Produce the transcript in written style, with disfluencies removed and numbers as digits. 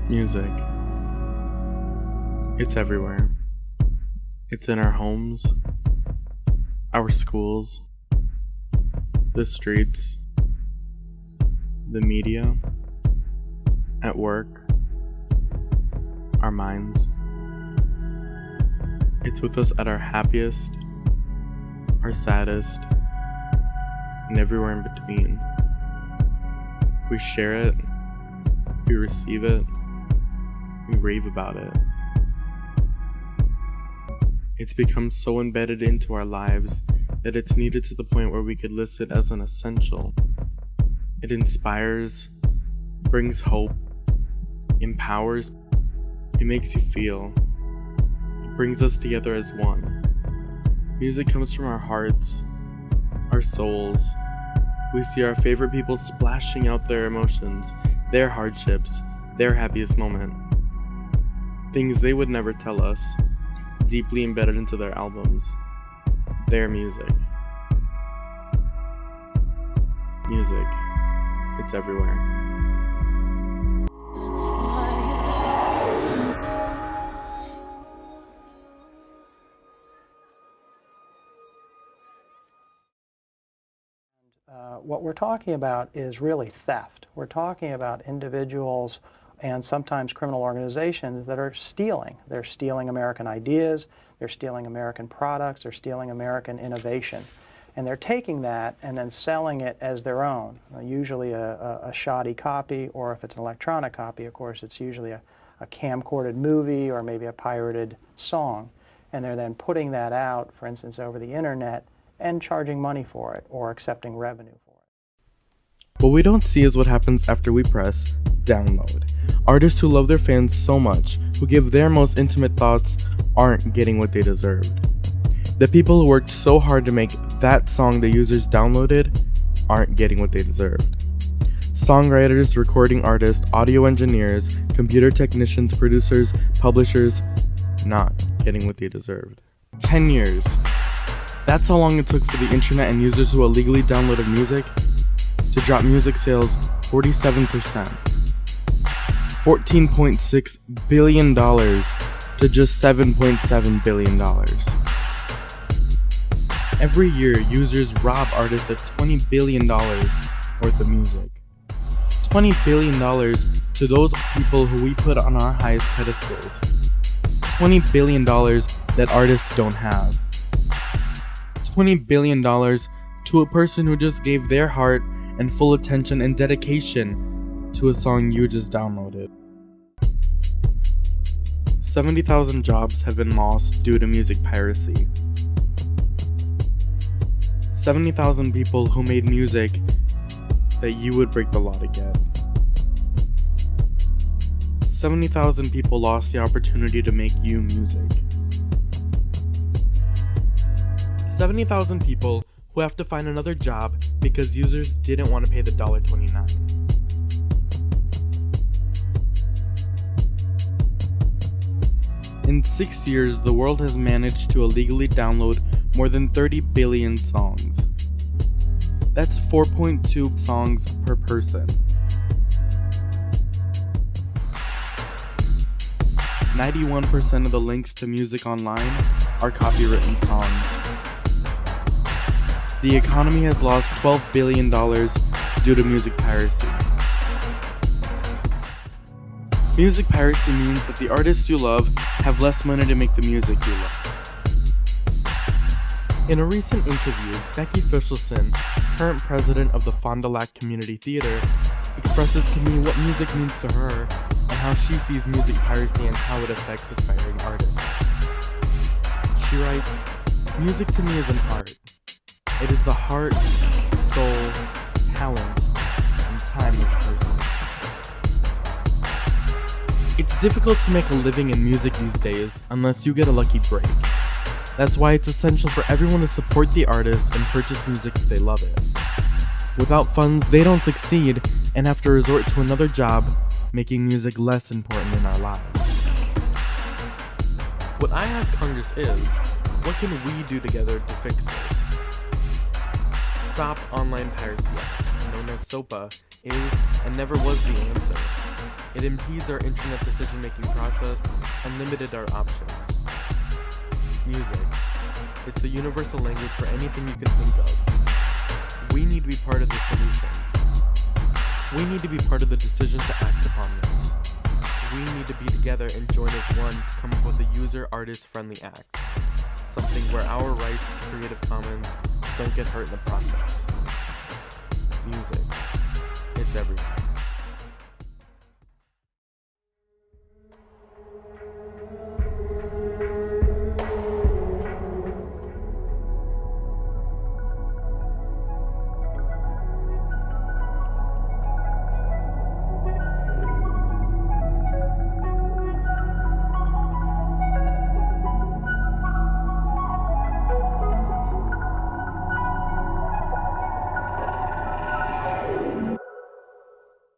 Music. It's everywhere. It's in our homes, our schools, the streets, the media, at work, our minds. It's with us at our happiest, our saddest, and everywhere in between. We share it, we receive it, we rave about it. It's become so embedded into our lives that it's needed to the point where we could list it as an essential. It inspires, brings hope, empowers, it makes you feel. It brings us together as one. Music comes from our hearts, our souls. We see our favorite people splashing out their emotions, their hardships, their happiest moment. Things they would never tell us, deeply embedded into their albums, their music. Music, it's everywhere. What we're talking about is really theft. We're talking about individuals and sometimes criminal organizations that are stealing. They're stealing American ideas, they're stealing American products, they're stealing American innovation. And they're taking that and then selling it as their own, usually a shoddy copy, or if it's an electronic copy, of course, it's usually a camcorded movie or maybe a pirated song. And they're then putting that out, for instance, over the internet and charging money for it or accepting revenue for it. What we don't see is what happens after we press download. Artists who love their fans so much, who give their most intimate thoughts, aren't getting what they deserved. The people who worked so hard to make that song the users downloaded aren't getting what they deserved. Songwriters, recording artists, audio engineers, computer technicians, producers, publishers, not getting what they deserved. 10 years. That's how long it took for the internet and users who illegally downloaded music to drop music sales 47%. $14.6 billion to just $7.7 billion. Every year, users rob artists of $20 billion worth of music. $20 billion to those people who we put on our highest pedestals. $20 billion that artists don't have. $20 billion to a person who just gave their heart and full attention and dedication to a song you just downloaded. 70,000 jobs have been lost due to music piracy. 70,000 people who made music that you would break the law to get. 70,000 people lost the opportunity to make you music. 70,000 people who have to find another job because users didn't want to pay the $1.29. In 6 years, the world has managed to illegally download more than 30 billion songs. That's 4.2 songs per person. 91% of the links to music online are copywritten songs. The economy has lost $12 billion due to music piracy. Music piracy means that the artists you love have less money to make the music you love. In a recent interview, Becky Fischelson, current president of the Fond du Lac Community Theater, expresses to me what music means to her and how she sees music piracy and how it affects aspiring artists. She writes, "Music to me is an art. It is the heart, soul, talent, and time of a person. It's difficult to make a living in music these days unless you get a lucky break. That's why it's essential for everyone to support the artist and purchase music if they love it. Without funds, they don't succeed and have to resort to another job, making music less important in our lives." What I ask Congress is, what can we do together to fix this? Stop Online Piracy Act, known as SOPA, is and never was the answer. It It impedes our internet decision-making process and limited our options. Music. It's the universal language for anything you can think of. We need to be part of the solution. We need to be part of the decision to act upon this. We need to be together and join as one to come up with a user-artist-friendly act. Something where our rights to Creative Commons don't get hurt in the process. Music. It's everywhere.